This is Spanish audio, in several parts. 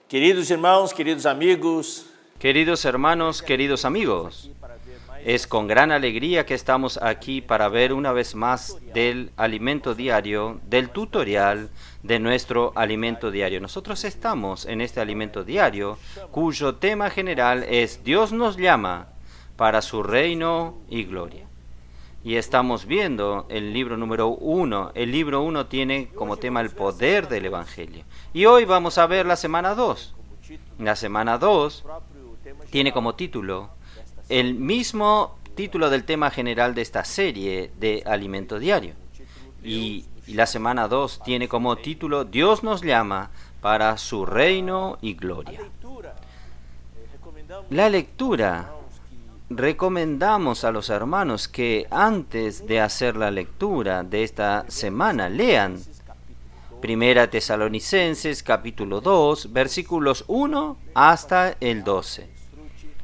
Queridos irmãos, queridos amigos, Queridos hermanos, queridos amigos, es con gran alegría que estamos aquí para ver una vez más del alimento diario, del tutorial de nuestro alimento diario. Nosotros estamos en este alimento diario, cuyo tema general es Dios nos llama para su reino y gloria. Y estamos viendo el libro número 1. El libro 1 tiene como tema el poder del Evangelio. Y hoy vamos a ver la semana 2. La semana 2 tiene como título el mismo título del tema general de esta serie de alimento diario. Y la semana 2 tiene como título Dios nos llama para su reino y gloria. La lectura. Recomendamos a los hermanos que antes de hacer la lectura de esta semana lean Primera Tesalonicenses capítulo 2, versículos 1 hasta el 12.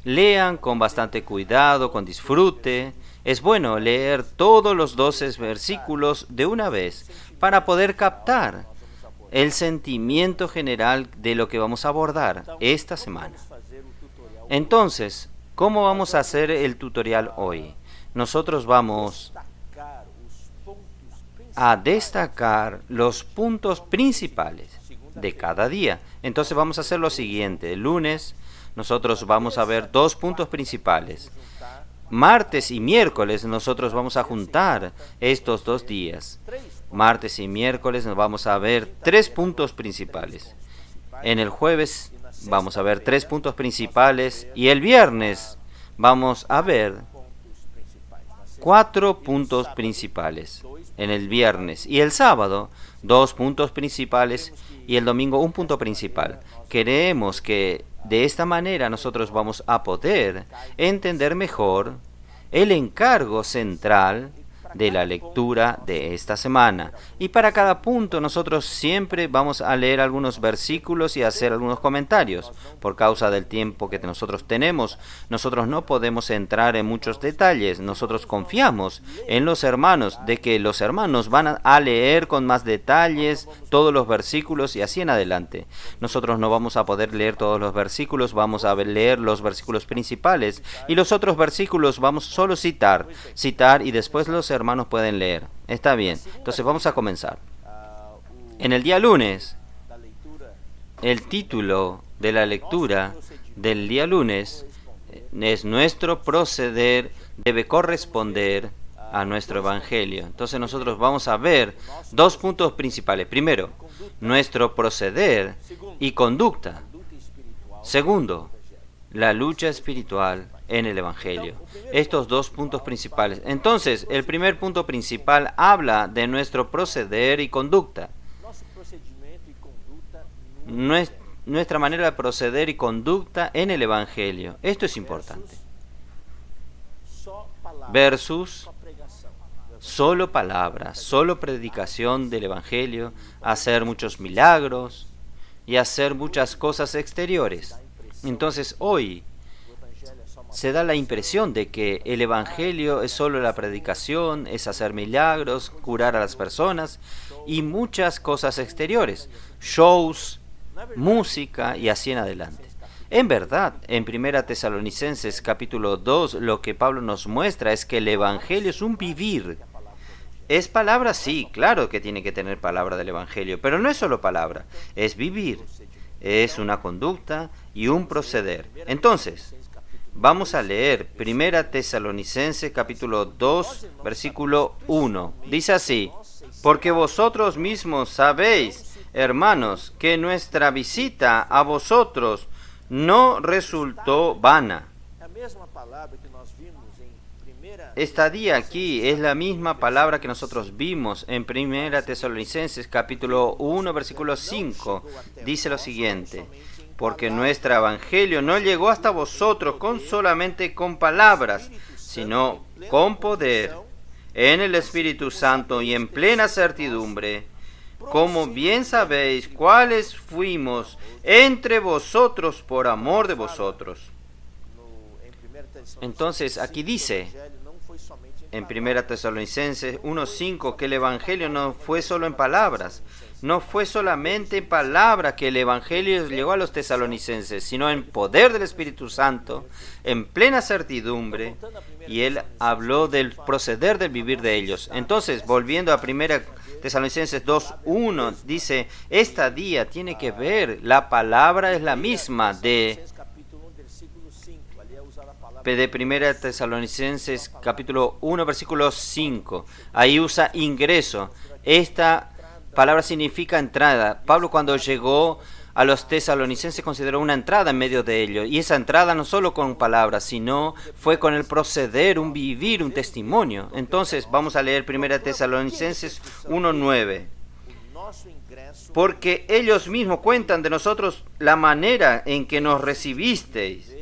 Lean con bastante cuidado, con disfrute. Es bueno leer todos los 12 versículos de una vez para poder captar el sentimiento general de lo que vamos a abordar esta semana. Entonces, ¿cómo vamos a hacer el tutorial hoy? Nosotros vamos a destacar los puntos principales de cada día. Entonces vamos a hacer lo siguiente. El lunes nosotros vamos a ver 2 puntos principales. Martes y miércoles nosotros vamos a juntar estos 2 días. Martes y miércoles nos vamos a ver 3 puntos principales. En el jueves vamos a ver 3 puntos principales y el viernes vamos a ver 4 puntos principales en el viernes y el sábado 2 puntos principales y el domingo 1 punto principal. Creemos que de esta manera nosotros vamos a poder entender mejor el encargo central de la lectura de esta semana. Y para cada punto nosotros siempre vamos a leer algunos versículos y hacer algunos comentarios. Por causa del tiempo que nosotros tenemos, nosotros no podemos entrar en muchos detalles. Nosotros confiamos en los hermanos, de que los hermanos van a leer con más detalles todos los versículos y así en adelante. Nosotros no vamos a poder leer todos los versículos, vamos a leer los versículos principales y los otros versículos vamos solo citar y después los hermanos pueden leer. Está bien. Entonces vamos a comenzar. En el día lunes, el título de la lectura del día lunes es nuestro proceder debe corresponder a nuestro evangelio. Entonces nosotros vamos a ver 2 puntos principales. Primero, nuestro proceder y conducta. Segundo, la lucha espiritual en el Evangelio. Estos 2 puntos principales. Entonces, el primer punto principal habla de nuestro proceder y conducta. Nuestra manera de proceder y conducta en el Evangelio. Esto es importante. Versus solo palabras, solo predicación del Evangelio, hacer muchos milagros y hacer muchas cosas exteriores. Entonces, hoy se da la impresión de que el Evangelio es solo la predicación, es hacer milagros, curar a las personas y muchas cosas exteriores, shows, música y así en adelante. En verdad, en Primera Tesalonicenses capítulo 2, lo que Pablo nos muestra es que el Evangelio es un vivir. ¿Es palabra? Sí, claro que tiene que tener palabra del Evangelio, pero no es solo palabra, es vivir, es una conducta y un proceder. Entonces, vamos a leer Primera Tesalonicenses capítulo 2, versículo 1. Dice así: porque vosotros mismos sabéis, hermanos, que nuestra visita a vosotros no resultó vana. Estadía aquí es la misma palabra que nosotros vimos en Primera Tesalonicenses capítulo 1, versículo 5. Dice lo siguiente: porque nuestro evangelio no llegó hasta vosotros solamente con palabras, sino con poder, en el Espíritu Santo y en plena certidumbre, como bien sabéis cuáles fuimos entre vosotros por amor de vosotros. Entonces aquí dice, en 1 Tesalonicenses 1:5 que el Evangelio no fue solo en palabras, no fue solamente en palabras que el Evangelio llegó a los tesalonicenses, sino en poder del Espíritu Santo, en plena certidumbre, y él habló del proceder del vivir de ellos. Entonces, volviendo a 1 Tesalonicenses 2:1, dice, esta día tiene que ver, la palabra es la misma de 1 Tesalonicenses capítulo 1, versículo 5. Ahí usa ingreso. Esta palabra significa entrada. Pablo, cuando llegó a los tesalonicenses, consideró una entrada en medio de ellos. Y esa entrada no solo con palabras, sino fue con el proceder, un vivir, un testimonio. Entonces, vamos a leer 1 Tesalonicenses 1:9. Porque ellos mismos cuentan de nosotros la manera en que nos recibisteis.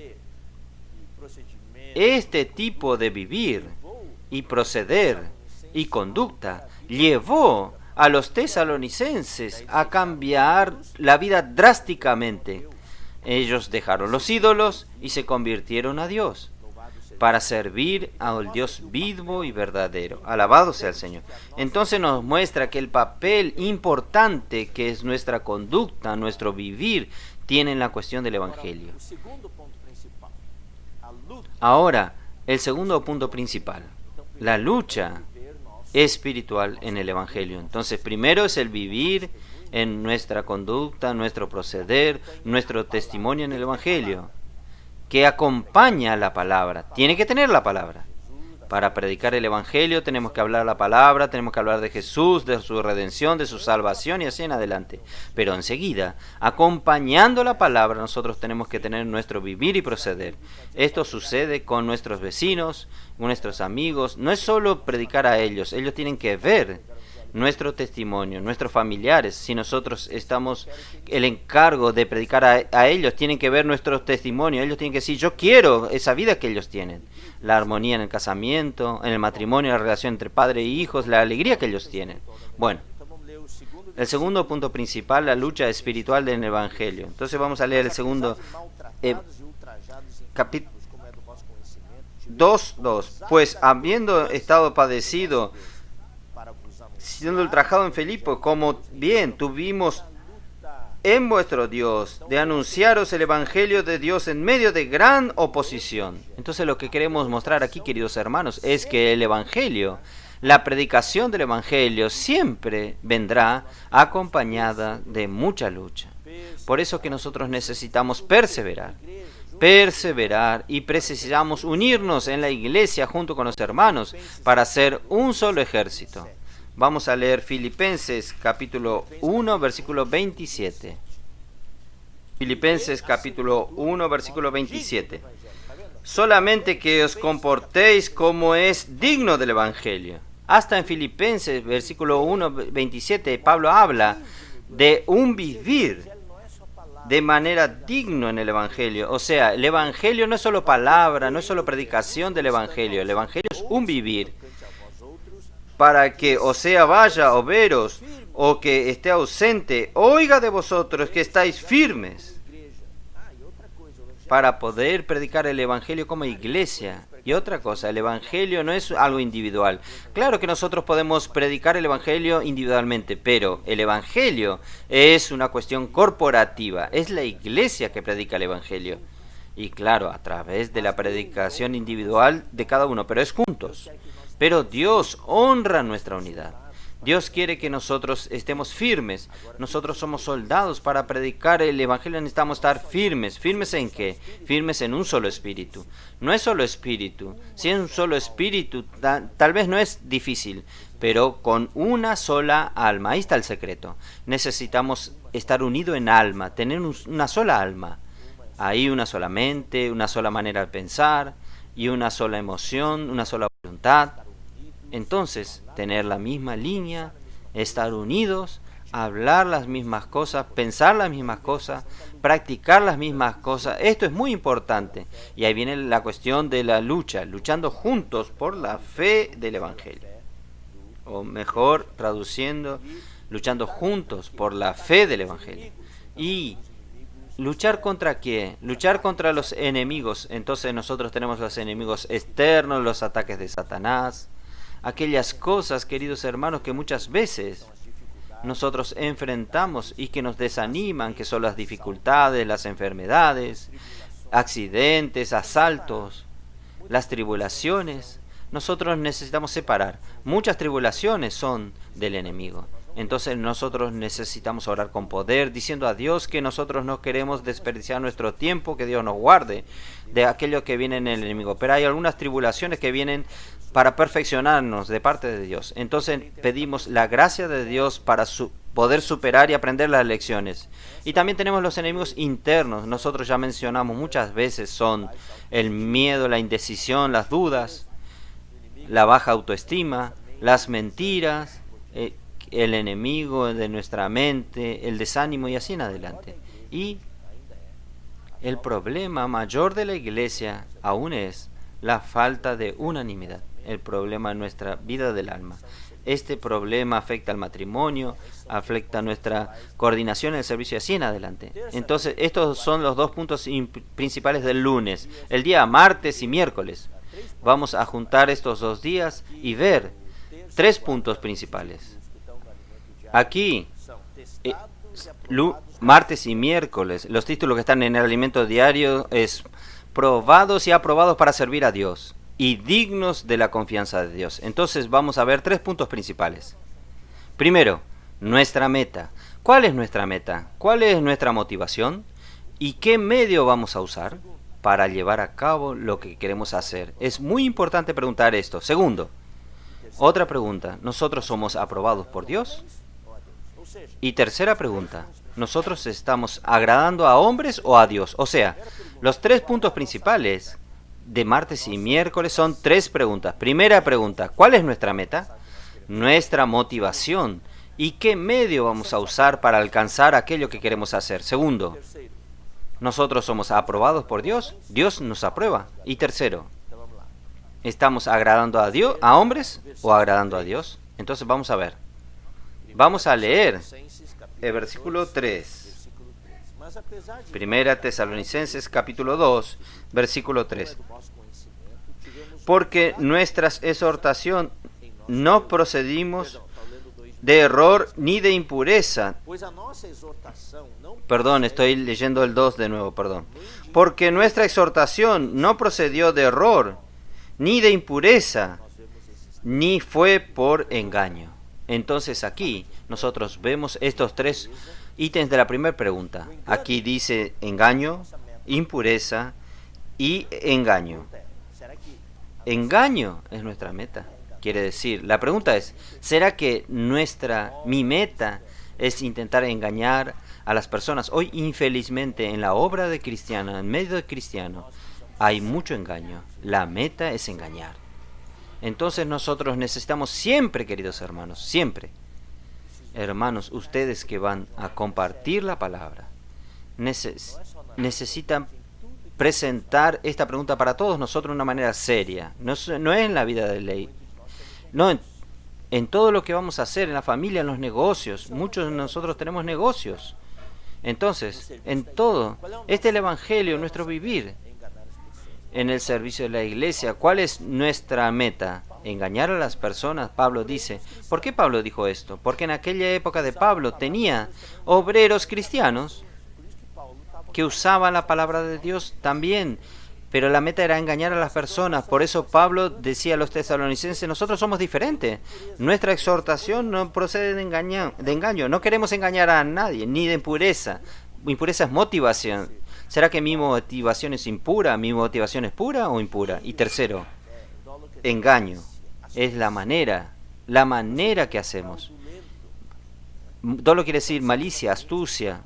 Este tipo de vivir y proceder y conducta llevó a los tesalonicenses a cambiar la vida drásticamente. Ellos dejaron los ídolos y se convirtieron a Dios para servir al Dios vivo y verdadero. Alabado sea el Señor. Entonces nos muestra que el papel importante que es nuestra conducta, nuestro vivir, tiene en la cuestión del Evangelio. Ahora, el segundo punto principal, la lucha espiritual en el Evangelio. Entonces, primero es el vivir en nuestra conducta, nuestro proceder, nuestro testimonio en el Evangelio, que acompaña la palabra. Tiene que tener la palabra. Para predicar el Evangelio tenemos que hablar la palabra, tenemos que hablar de Jesús, de su redención, de su salvación y así en adelante. Pero enseguida, acompañando la palabra, nosotros tenemos que tener nuestro vivir y proceder. Esto sucede con nuestros vecinos, con nuestros amigos. No es solo predicar a ellos, ellos tienen que ver nuestro testimonio, nuestros familiares. Si nosotros estamos el encargo de predicar a ellos, tienen que ver nuestro testimonio. Ellos tienen que decir, yo quiero esa vida que ellos tienen. La armonía en el casamiento, en el matrimonio, la relación entre padre e hijos, la alegría que ellos tienen. Bueno, el segundo punto principal, la lucha espiritual del Evangelio. Entonces vamos a leer el segundo capítulo 2:2. Pues habiendo estado padecido, siendo ultrajado en Filipo, como bien tuvimos en vuestro Dios, de anunciaros el Evangelio de Dios en medio de gran oposición. Entonces lo que queremos mostrar aquí, queridos hermanos, es que el Evangelio, la predicación del Evangelio siempre vendrá acompañada de mucha lucha. Por eso que nosotros necesitamos perseverar y precisamos unirnos en la iglesia junto con los hermanos para ser un solo ejército. Vamos a leer Filipenses capítulo 1, versículo 27. Filipenses capítulo 1, versículo 27. Solamente que os comportéis como es digno del Evangelio. Hasta en Filipenses, versículo 1, 27, Pablo habla de un vivir de manera digno en el Evangelio. O sea, el Evangelio no es solo palabra, no es solo predicación del Evangelio. El Evangelio es un vivir. Para que, o sea, vaya o veros, o que esté ausente, oiga de vosotros que estáis firmes, para poder predicar el Evangelio como iglesia. Y otra cosa, el Evangelio no es algo individual. Claro que nosotros podemos predicar el Evangelio individualmente, pero el Evangelio es una cuestión corporativa. Es la iglesia que predica el Evangelio. Y claro, a través de la predicación individual de cada uno, pero es juntos. Pero Dios honra nuestra unidad. Dios quiere que nosotros estemos firmes. Nosotros somos soldados para predicar el Evangelio. Necesitamos estar firmes. ¿Firmes en qué? Firmes en un solo espíritu. No es solo espíritu. Si es un solo espíritu, tal vez no es difícil, pero con una sola alma. Ahí está el secreto. Necesitamos estar unidos en alma, tener una sola alma. Ahí una sola mente, una sola manera de pensar y una sola emoción, una sola voluntad. Entonces, tener la misma línea, estar unidos, hablar las mismas cosas, pensar las mismas cosas, practicar las mismas cosas. Esto es muy importante. Y ahí viene la cuestión de la lucha, luchando juntos por la fe del Evangelio. O mejor, traduciendo, luchando juntos por la fe del Evangelio. Y ¿luchar contra qué? Luchar contra los enemigos. Entonces nosotros tenemos los enemigos externos, los ataques de Satanás. aquellas cosas, queridos hermanos, que muchas veces nosotros enfrentamos y que nos desaniman, que son las dificultades, las enfermedades, accidentes, asaltos, las tribulaciones. Nosotros necesitamos separar. Muchas tribulaciones son del enemigo. Entonces nosotros necesitamos orar con poder, diciendo a Dios que nosotros no queremos desperdiciar nuestro tiempo, que Dios nos guarde de aquello que viene en el enemigo. Pero hay algunas tribulaciones que vienen para perfeccionarnos de parte de Dios. Entonces pedimos la gracia de Dios para poder superar y aprender las lecciones. Y también tenemos los enemigos internos. Nosotros ya mencionamos muchas veces, son el miedo, la indecisión, las dudas, la baja autoestima, las mentiras, el enemigo de nuestra mente, el desánimo y así en adelante. Y el problema mayor de la iglesia aún es la falta de unanimidad, el problema en nuestra vida del alma. Este problema afecta al matrimonio, afecta a nuestra coordinación en el servicio y así en adelante. Entonces, estos son los dos puntos principales del lunes. El día martes y miércoles vamos a juntar estos 2 días y ver 3 puntos principales. Aquí, martes y miércoles, los títulos que están en el alimento diario es probados y aprobados para servir a Dios y dignos de la confianza de Dios. Entonces vamos a ver 3 puntos principales. Primero, nuestra meta. ¿Cuál es nuestra meta? ¿Cuál es nuestra motivación? ¿Y qué medio vamos a usar para llevar a cabo lo que queremos hacer? Es muy importante preguntar esto. Segundo, otra pregunta. ¿Nosotros somos aprobados por Dios? Y tercera pregunta. ¿Nosotros estamos agradando a hombres o a Dios? O sea, los 3 puntos principales de martes y miércoles son 3 preguntas. Primera pregunta, ¿cuál es nuestra meta? Nuestra motivación. ¿Y qué medio vamos a usar para alcanzar aquello que queremos hacer? Segundo, ¿nosotros somos aprobados por Dios? Dios nos aprueba. Y tercero, ¿estamos agradando a Dios, a hombres o agradando a Dios? Entonces vamos a ver. Vamos a leer el versículo 3. Primera Tesalonicenses capítulo 2, versículo 3. Porque nuestra exhortación no procedimos de error ni de impureza. Perdón, estoy leyendo el 2 de nuevo, perdón. Porque nuestra exhortación no procedió de error ni de impureza, ni fue por engaño. Entonces aquí nosotros vemos estos 3 ítems de la primera pregunta. Aquí dice engaño, impureza y engaño. Engaño es nuestra meta. Quiere decir, la pregunta es, ¿será que mi meta es intentar engañar a las personas? Hoy, infelizmente, en la obra de cristiano, en medio de cristiano, hay mucho engaño. La meta es engañar. Entonces nosotros necesitamos siempre, queridos hermanos, siempre, hermanos, ustedes que van a compartir la palabra, necesitan presentar esta pregunta para todos nosotros de una manera seria. No es en la vida de ley. No, en todo lo que vamos a hacer, en la familia, en los negocios. Muchos de nosotros tenemos negocios. Entonces, en todo, este es el Evangelio, nuestro vivir en el servicio de la iglesia. ¿Cuál es nuestra meta? Engañar a las personas. Pablo dice, ¿por qué Pablo dijo esto? Porque en aquella época de Pablo tenía obreros cristianos que usaban la palabra de Dios también, pero la meta era engañar a las personas. Por eso Pablo decía a los tesalonicenses, nosotros somos diferentes. Nuestra exhortación no procede de engaño. No queremos engañar a nadie, ni de impureza. Impureza es motivación. ¿Será que mi motivación es impura? ¿Mi motivación es pura o impura? Y tercero, engaño. Es la manera que hacemos. Dolo quiere decir malicia, astucia,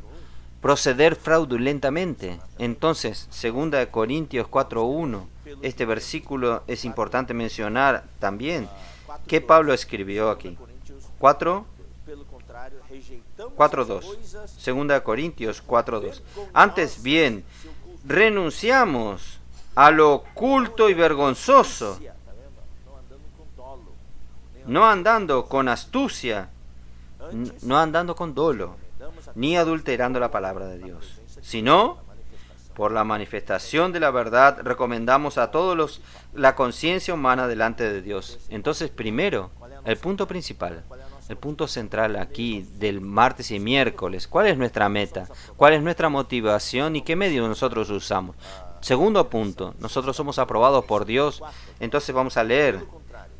proceder fraudulentamente. Entonces, 2 Corintios 4:1, este versículo es importante mencionar también. ¿Qué Pablo escribió aquí? 4:2. 2 Corintios 4:2. Antes bien, renunciamos a lo oculto y vergonzoso, no andando con astucia, no andando con dolo, ni adulterando la palabra de Dios, sino Por la manifestación de la verdad, recomendamos a todos la conciencia humana delante de Dios. Entonces, primero, el punto principal, el punto central aquí del martes y miércoles, ¿cuál es nuestra meta? ¿Cuál es nuestra motivación y qué medios nosotros usamos? Segundo punto, nosotros somos aprobados por Dios. Entonces vamos a leer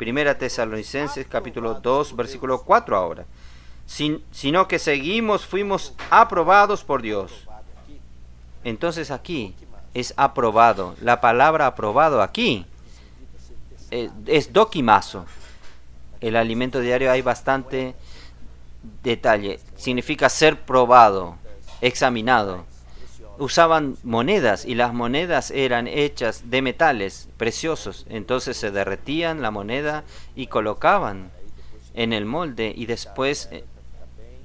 1 Tesalonicenses capítulo 2, versículo 4 ahora. Sino que fuimos aprobados por Dios. Entonces aquí es aprobado. La palabra aprobado aquí es dokimazo. El alimento diario hay bastante detalle. Significa ser probado, examinado. Usaban monedas y las monedas eran hechas de metales preciosos. Entonces se derretían la moneda y colocaban en el molde y después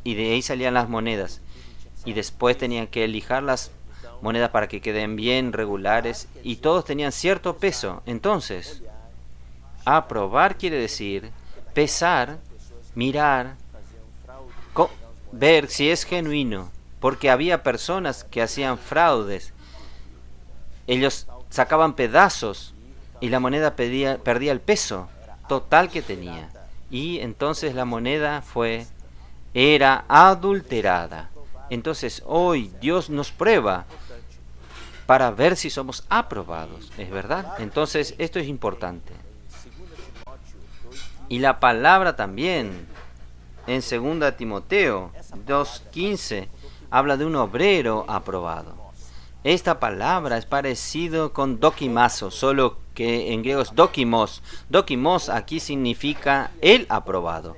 y de ahí salían las monedas. Y después tenían que lijar las monedas para que queden bien regulares y todos tenían cierto peso. Entonces, aprobar quiere decir pesar, mirar, ver si es genuino, porque había personas que hacían fraudes. Ellos sacaban pedazos y la moneda perdía el peso total que tenía. Y entonces la moneda era adulterada. Entonces hoy Dios nos prueba para ver si somos aprobados, ¿es verdad? Entonces esto es importante. Y la palabra también, en 2 Timoteo 2:15, habla de un obrero aprobado. Esta palabra es parecido con dokimazo, solo que en griego es dokimos. Dokimos aquí significa el aprobado.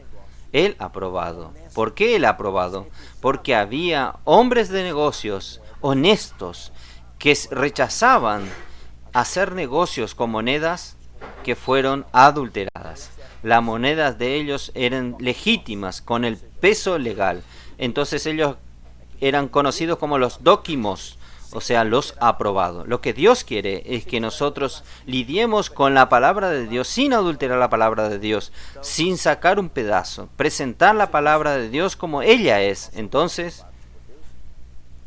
El aprobado. ¿Por qué el aprobado? Porque había hombres de negocios honestos que rechazaban hacer negocios con monedas que fueron adulteradas. Las monedas de ellos eran legítimas, con el peso legal. Entonces ellos eran conocidos como los dokimos, o sea, los aprobados. Lo que Dios quiere es que nosotros lidiemos con la palabra de Dios sin adulterar la palabra de Dios, sin sacar un pedazo, presentar la palabra de Dios como ella es. Entonces,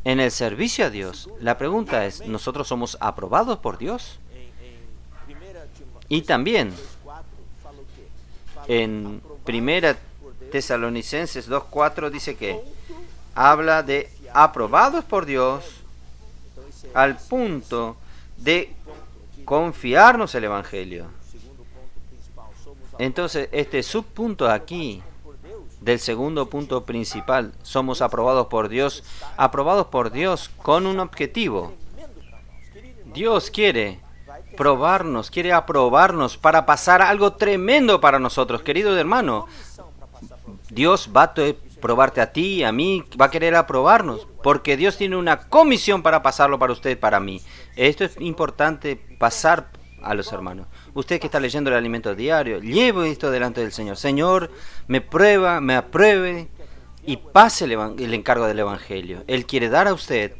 en el servicio a Dios, la pregunta es, ¿nosotros somos aprobados por Dios? Y también, en 1 Tesalonicenses 2:4 dice que habla de aprobados por Dios al punto de confiarnos el Evangelio. Entonces, este subpunto aquí, del segundo punto principal, somos aprobados por Dios con un objetivo. Dios quiere probarnos, quiere aprobarnos para pasar algo tremendo para nosotros, querido hermano. Dios va a probarte a ti, a mí, va a querer aprobarnos, porque Dios tiene una comisión para pasarlo para usted, para mí. Esto es importante pasar a los hermanos. Usted que está leyendo el alimento diario, lleve esto delante del Señor. Señor, me prueba, me apruebe y pase el encargo del Evangelio. Él quiere dar a usted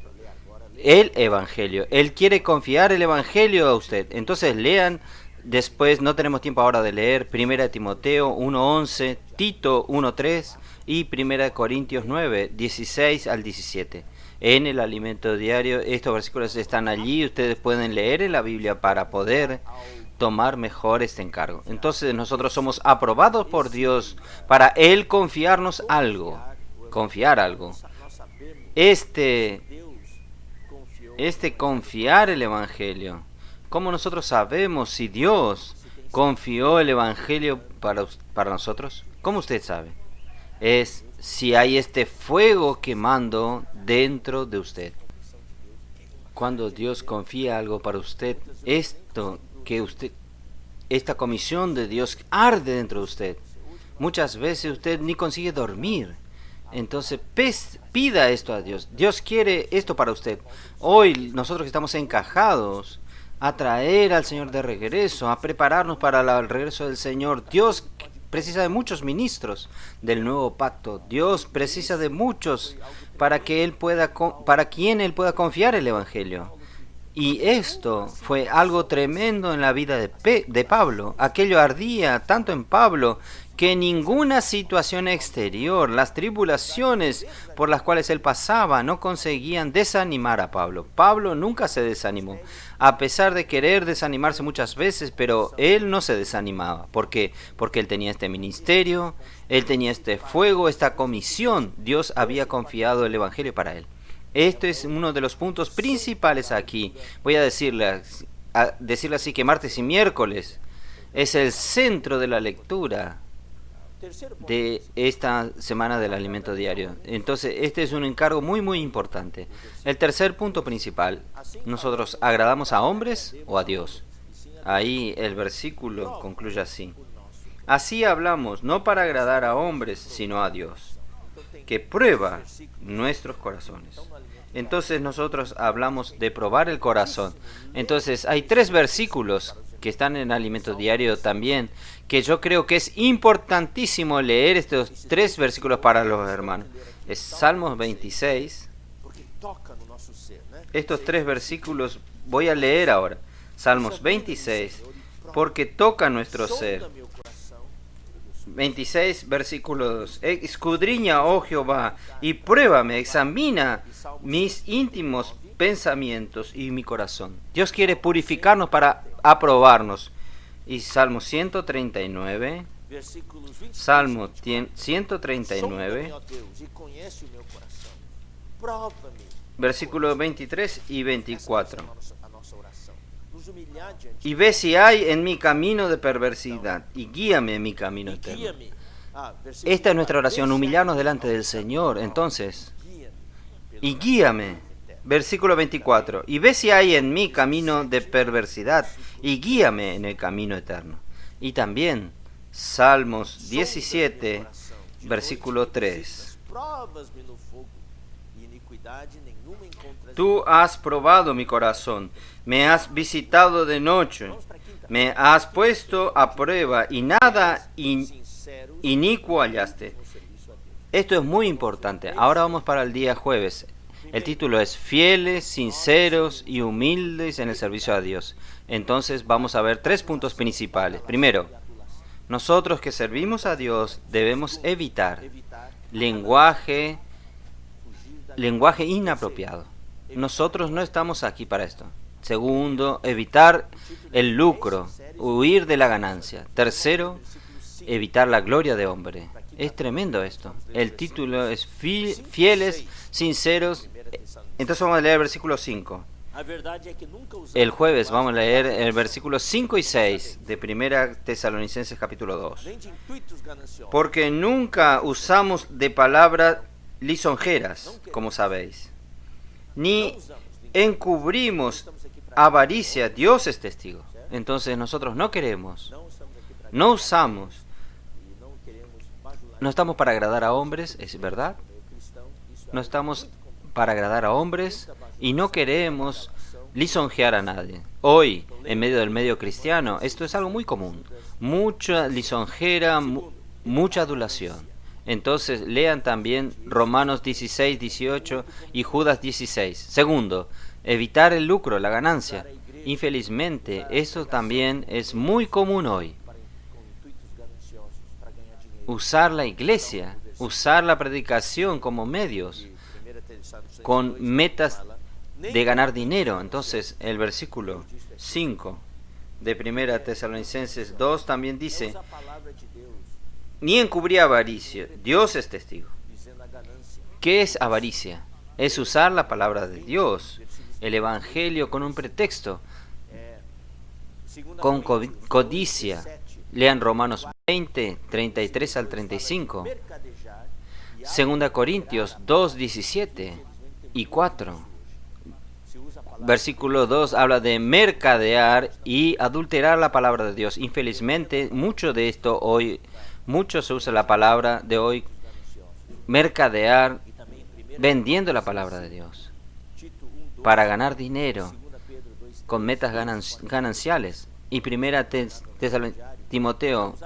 el Evangelio. Él quiere confiar el Evangelio a usted. Entonces lean. Después, no tenemos tiempo ahora de leer 1 Timoteo 1:11, Tito 1:3 y 1 Corintios 9:16 al 17. En el alimento diario, estos versículos están allí. Ustedes pueden leer en la Biblia para poder tomar mejor este encargo. Entonces, nosotros somos aprobados por Dios para Él confiarnos algo. Confiar algo. Este confiar el Evangelio. ¿Cómo nosotros sabemos si Dios confió el Evangelio para nosotros? ¿Cómo usted sabe? Es si hay este fuego quemando dentro de usted. Cuando Dios confía algo para usted, esta comisión de Dios arde dentro de usted. Muchas veces usted ni consigue dormir. Entonces pida esto a Dios. Dios quiere esto para usted. Hoy nosotros que estamos encajados a traer al Señor de regreso, a prepararnos para el regreso del Señor. Dios precisa de muchos ministros del nuevo pacto. Dios precisa de muchos para quien Él pueda confiar el Evangelio. Y esto fue algo tremendo en la vida de Pablo. Aquello ardía tanto en Pablo que ninguna situación exterior, las tribulaciones por las cuales él pasaba, no conseguían desanimar a Pablo. Pablo nunca se desanimó, a pesar de querer desanimarse muchas veces, pero él no se desanimaba. ¿Por qué? Porque él tenía este ministerio, él tenía este fuego, esta comisión. Dios había confiado el Evangelio para él. Este es uno de los puntos principales aquí. Voy a decirle así que martes y miércoles es el centro de la lectura de esta semana del alimento diario. Entonces, este es un encargo muy, muy importante. El tercer punto principal, ¿nosotros agradamos a hombres o a Dios? Ahí el versículo concluye así. Así hablamos, no para agradar a hombres, sino a Dios, que prueba nuestros corazones. Entonces nosotros hablamos de probar el corazón. Entonces hay 3 versículos que están en alimento diario también, que yo creo que es importantísimo leer estos 3 versículos para los hermanos. Es Salmos 26. Estos 3 versículos voy a leer ahora. Salmos 26, porque toca nuestro ser. 26, versículo 2. Escudriña, oh Jehová, y pruébame, examina mis íntimos pensamientos y mi corazón. Dios quiere purificarnos para aprobarnos. Y Salmo 139, Salmo 139, versículos 23 y 24. Y ve si hay en mi camino de perversidad, y guíame en mi camino eterno. Esta es nuestra oración, humillarnos delante del Señor. Entonces, y guíame, versículo 24, y ve si hay en mí camino de perversidad, y guíame en el camino eterno. Y también, Salmos 17, versículo 3. Tú has probado mi corazón, me has visitado de noche, me has puesto a prueba y nada inicuo hallaste. Esto es muy importante. Ahora vamos para el día jueves. El título es Fieles, sinceros y humildes en el servicio a Dios. Entonces vamos a ver 3 puntos principales. Primero, nosotros que servimos a Dios debemos evitar lenguaje inapropiado. Nosotros no estamos aquí para esto. Segundo, evitar el lucro, huir de la ganancia. Tercero, evitar la gloria de hombre. Es tremendo esto. El título es Fieles, sinceros. Entonces vamos a leer el versículo 5. El jueves vamos a leer el versículo 5 y 6 de 1 Tesalonicenses capítulo 2. Porque nunca usamos de palabras lisonjeras, como sabéis, ni encubrimos avaricia. Dios es testigo. Entonces nosotros no queremos, no usamos, no estamos para agradar a hombres, es verdad. No estamos para agradar a hombres y no queremos lisonjear a nadie. Hoy, en medio del medio cristiano, esto es algo muy común. Mucha lisonjera, mucha adulación. Entonces lean también Romanos 16, 18 y Judas 16. Segundo, evitar el lucro, la ganancia. Infelizmente, eso también es muy común hoy. Usar la iglesia, usar la predicación como medios, con metas de ganar dinero. Entonces, el versículo 5 de 1 Tesalonicenses 2 también dice, ni encubrir avaricia, Dios es testigo. ¿Qué es avaricia? Es usar la palabra de Dios, el Evangelio con un pretexto, con codicia. Lean Romanos 20, 33 al 35. 2 Corintios 2, 17 y 4. Versículo 2 habla de mercadear y adulterar la palabra de Dios. Infelizmente, mucho de esto hoy, mucho se usa la palabra de hoy, mercadear, vendiendo la palabra de Dios para ganar dinero con metas gananciales. Y 1 Timoteo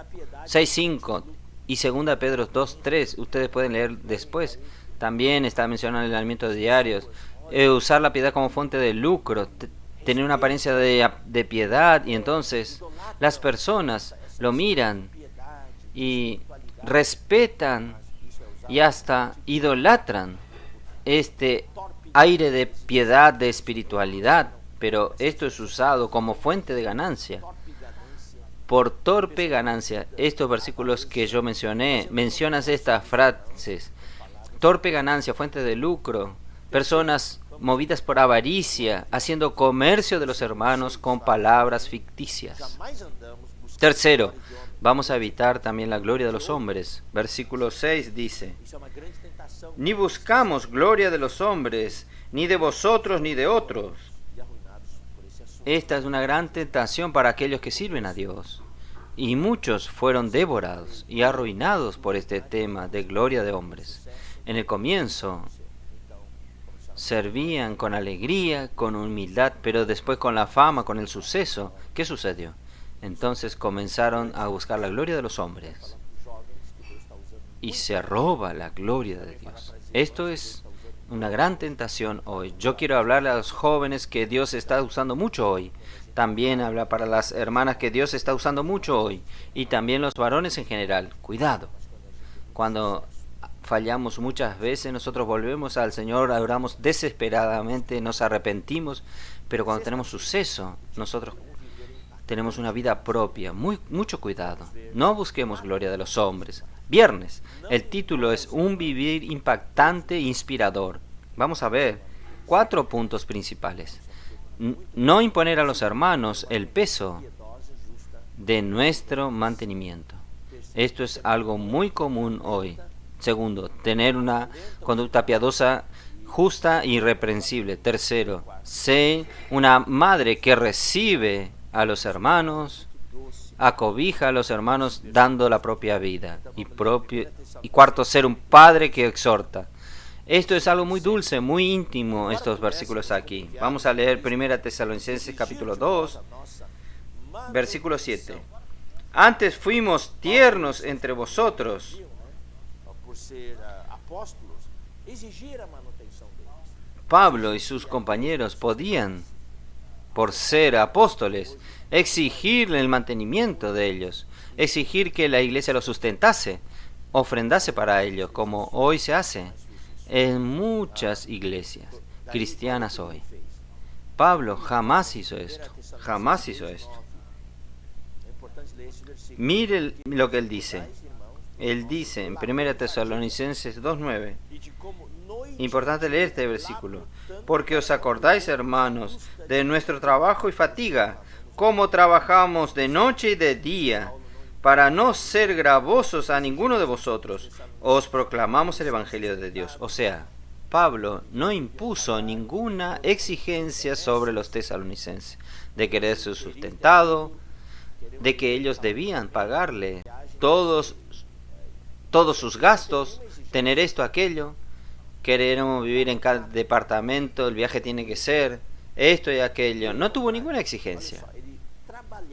6:5 y 2 Pedro 2:3, ustedes pueden leer después. También está mencionado en el alimento diario. Usar la piedad como fuente de lucro, tener una apariencia de piedad, y entonces las personas lo miran y respetan y hasta idolatran este aire de piedad, de espiritualidad, pero esto es usado como fuente de ganancia, por torpe ganancia. Estos versículos que yo mencioné, mencionas estas frases: torpe ganancia, fuente de lucro, personas movidas por avaricia, haciendo comercio de los hermanos con palabras ficticias. Tercero, vamos a evitar también la gloria de los hombres. Versículo 6 dice: ni buscamos gloria de los hombres, ni de vosotros, ni de otros. Esta es una gran tentación para aquellos que sirven a Dios. Y muchos fueron devorados y arruinados por este tema de gloria de hombres. En el comienzo servían con alegría, con humildad, pero después con la fama, con el suceso, ¿qué sucedió? Entonces comenzaron a buscar la gloria de los hombres. Y se roba la gloria de Dios. Esto es una gran tentación hoy. Yo quiero hablarle a los jóvenes que Dios está usando mucho hoy. También habla para las hermanas que Dios está usando mucho hoy. Y también los varones en general. Cuidado. Cuando fallamos muchas veces, nosotros volvemos al Señor, oramos desesperadamente, nos arrepentimos. Pero cuando tenemos suceso, nosotros tenemos una vida propia. Mucho cuidado. No busquemos gloria de los hombres. Viernes. El título es Un vivir impactante e inspirador. Vamos a ver 4 puntos principales. No imponer a los hermanos el peso de nuestro mantenimiento. Esto es algo muy común hoy. Segundo, tener una conducta piadosa, justa e irreprensible. Tercero, sé una madre que recibe a los hermanos, acobija a los hermanos dando la propia vida. Y cuarto, ser un padre que exhorta. Esto es algo muy dulce, muy íntimo, estos versículos aquí. Vamos a leer 1 Tesalonicenses capítulo 2, versículo 7. Antes fuimos tiernos entre vosotros. Pablo y sus compañeros podían, por ser apóstoles, exigirle el mantenimiento de ellos, exigir que la iglesia los sustentase, ofrendase para ellos, como hoy se hace en muchas iglesias cristianas hoy. Pablo jamás hizo esto, jamás hizo esto. Mire lo que él dice. Él dice en 1 Tesalonicenses 2:9, importante leer este versículo: porque os acordáis, hermanos, de nuestro trabajo y fatiga, cómo trabajamos de noche y de día, para no ser gravosos a ninguno de vosotros, os proclamamos el Evangelio de Dios. O sea, Pablo no impuso ninguna exigencia sobre los tesalonicenses de querer ser sustentado, de que ellos debían pagarle todos sus gastos, tener esto, aquello. Queremos vivir en cada departamento, el viaje tiene que ser esto y aquello. No tuvo ninguna exigencia.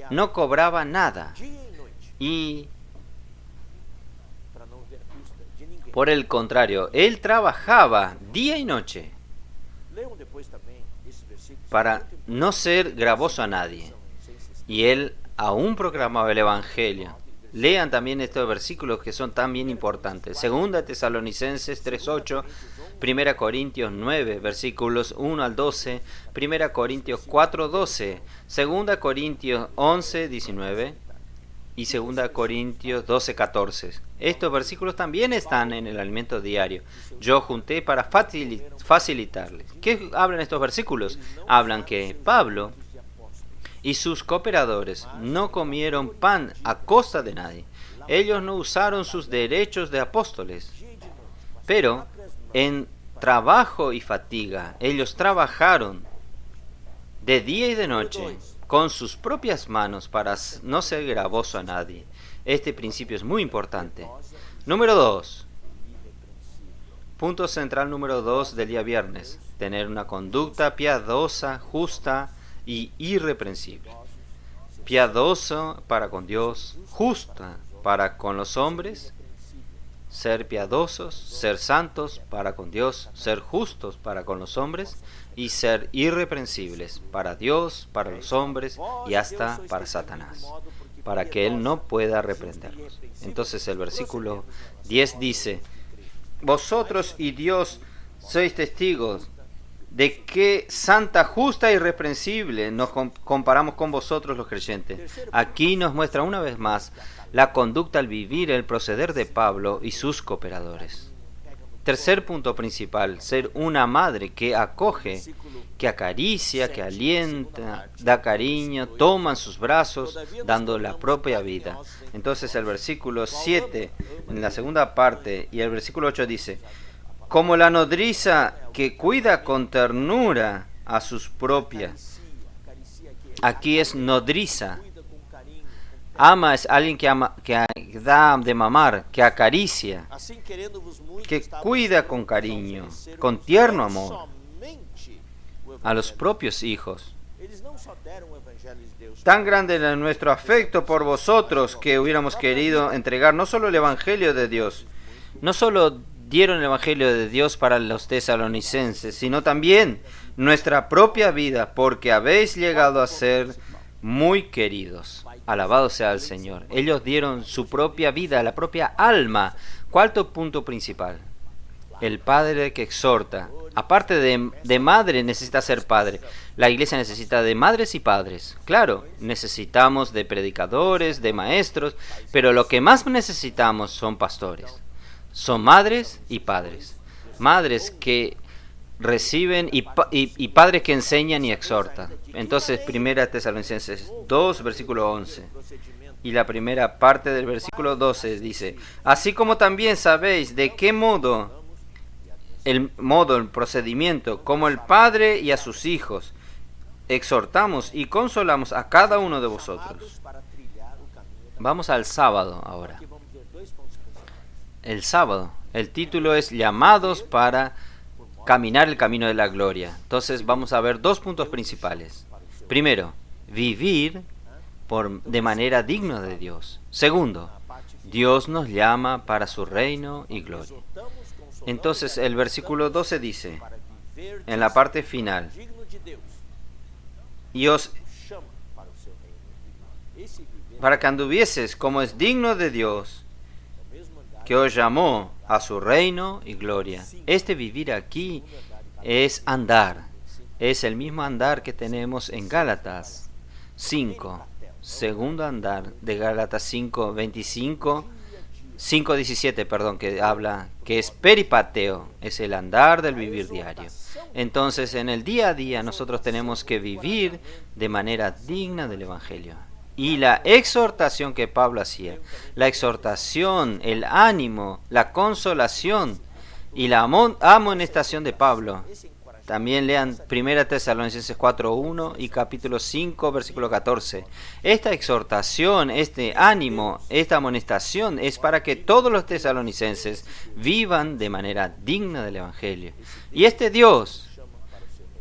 No cobraba nada. Y por el contrario, él trabajaba día y noche para no ser gravoso a nadie. Y él aún proclamaba el Evangelio. Lean también estos versículos que son tan bien importantes. 2 Tesalonicenses 3:8, 1 Corintios 9, versículos 1 al 12, 1 Corintios 4:12, 2 Corintios 11:19 y 2 Corintios 12:14. Estos versículos también están en el alimento diario. Yo junté para facilitarles. ¿Qué hablan estos versículos? Hablan que Pablo y sus cooperadores no comieron pan a costa de nadie. Ellos no usaron sus derechos de apóstoles, pero en trabajo y fatiga, ellos trabajaron de día y de noche con sus propias manos para no ser gravoso a nadie. Este principio es muy importante. Número 2. Punto central número 2 del día viernes. Tener una conducta piadosa, justa y irreprensible. Piadoso para con Dios, justa para con los hombres, ser piadosos, ser santos para con Dios, ser justos para con los hombres y ser irreprensibles para Dios, para los hombres y hasta para Satanás. para que Él no pueda reprendernos. Entonces el versículo 10 dice: vosotros y Dios sois testigos de que santa, justa e irreprensible nos comparamos con vosotros los creyentes. Aquí nos muestra una vez más la conducta al vivir, el proceder de Pablo y sus cooperadores. Tercer punto principal: ser una madre que acoge, que acaricia, que alienta, da cariño, toma en sus brazos, dando la propia vida. Entonces el versículo 7, en la segunda parte, y el versículo 8 dice: como la nodriza que cuida con ternura a sus propias. Aquí es nodriza. Ama es alguien que ama, que da de mamar, que acaricia, que cuida con cariño, con tierno amor a los propios hijos. Tan grande era nuestro afecto por vosotros que hubiéramos querido entregar no solo el Evangelio de Dios, no solo dieron el Evangelio de Dios para los tesalonicenses, sino también nuestra propia vida, porque habéis llegado a ser muy queridos. Alabado sea el Señor. Ellos dieron su propia vida, la propia alma. Cuarto punto principal: el padre que exhorta. Aparte de madre, necesita ser padre. La iglesia necesita de madres y padres. Claro, necesitamos de predicadores, de maestros, pero lo que más necesitamos son pastores. Son madres y padres. Madres que reciben y padres que enseñan y exhortan. Entonces, 1 Tesalonicenses 2, versículo 11. Y la primera parte del versículo 12 dice: así como también sabéis de qué el procedimiento, como el Padre y a sus hijos, exhortamos y consolamos a cada uno de vosotros. Vamos al sábado ahora. El sábado, el título es llamados para caminar el camino de la gloria. Entonces vamos a ver dos puntos principales. Primero, vivir de manera digna de Dios. Segundo, Dios nos llama para su reino y gloria. Entonces el versículo 12 dice, en la parte final: y os para que anduvieses como es digno de Dios, que os llamó a su reino y gloria. Este vivir aquí es andar. Es el mismo andar que tenemos en Gálatas 5. Segundo andar de Gálatas 5:17, perdón, que habla, que es peripateo, es el andar del vivir diario. Entonces, en el día a día nosotros tenemos que vivir de manera digna del Evangelio. Y la exhortación que Pablo hacía, la exhortación, el ánimo, la consolación y la amonestación de Pablo. También lean 1 Tesalonicenses 4:1 y capítulo 5, versículo 14. Esta exhortación, este ánimo, esta amonestación es para que todos los tesalonicenses vivan de manera digna del Evangelio. Y este Dios,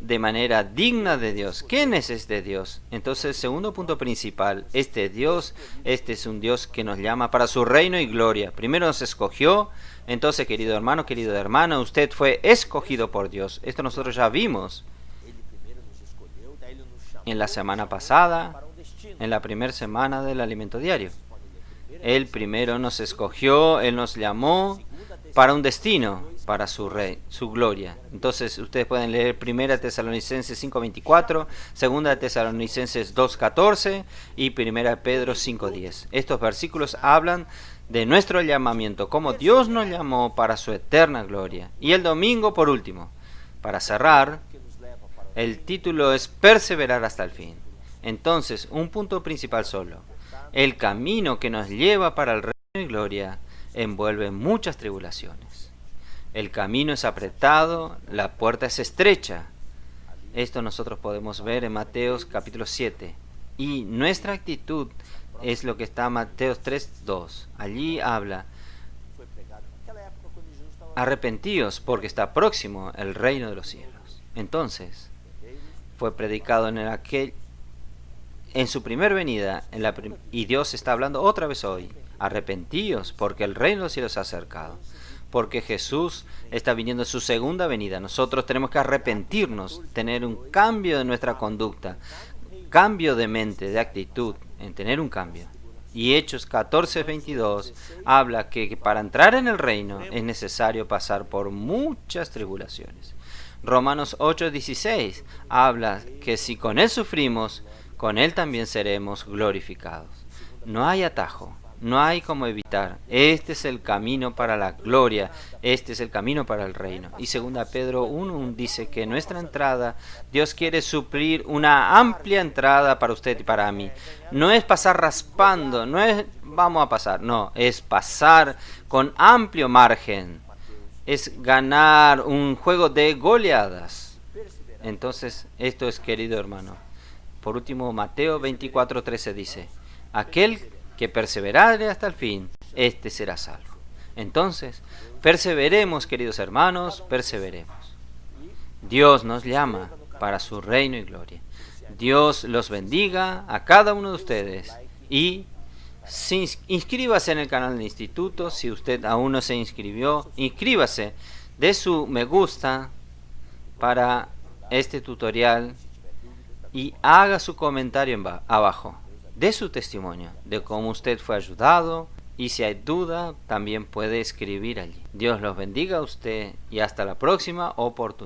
de manera digna de Dios. ¿Quién es este Dios? Entonces, segundo punto principal, este Dios, este es un Dios que nos llama para su reino y gloria. Primero nos escogió. Entonces, querido hermano, querida hermana, usted fue escogido por Dios. Esto nosotros ya vimos en la semana pasada, en la primera semana del alimento diario. Él primero nos escogió, Él nos llamó para un destino, para su gloria. Entonces, ustedes pueden leer 1 Tesalonicenses 5:24, 2 Tesalonicenses 2:14 y 1 Pedro 5:10. Estos versículos hablan de nuestro llamamiento, cómo Dios nos llamó para su eterna gloria. Y el domingo, por último, para cerrar, el título es perseverar hasta el fin. Entonces, un punto principal solo: el camino que nos lleva para el reino y gloria envuelve muchas tribulaciones. El camino es apretado, la puerta es estrecha. Esto nosotros podemos ver en Mateo capítulo 7. Y nuestra actitud es lo que está en Mateo 3:2. Allí habla: arrepentíos porque está próximo el reino de los cielos. Entonces, fue predicado en su primer venida, y Dios está hablando otra vez hoy: arrepentíos porque el reino de los cielos se ha acercado. Porque Jesús está viniendo en su segunda venida. Nosotros tenemos que arrepentirnos, tener un cambio de nuestra conducta, cambio de mente, de actitud, en tener un cambio. Y Hechos 14:22 habla que para entrar en el reino es necesario pasar por muchas tribulaciones. Romanos 8:16 habla que si con Él sufrimos, con Él también seremos glorificados. No hay atajo, no hay cómo evitar. Este es el camino para la gloria, este es el camino para el reino. Y 2 Pedro 1 dice que nuestra entrada, Dios quiere suplir una amplia entrada para usted y para mí. No es pasar raspando, no es vamos a pasar, no, es pasar con amplio margen. Es ganar un juego de goleadas. Entonces, esto es, querido hermano. Por último, Mateo 24:13 dice, aquel que perseverare hasta el fin, este será salvo. Entonces, perseveremos, queridos hermanos, perseveremos. Dios nos llama para su reino y gloria. Dios los bendiga a cada uno de ustedes y inscríbase en el canal del instituto. Si usted aún no se inscribió, inscríbase, dé su me gusta para este tutorial y haga su comentario abajo. Dé su testimonio de cómo usted fue ayudado y si hay duda también puede escribir allí. Dios los bendiga a usted y hasta la próxima oportunidad.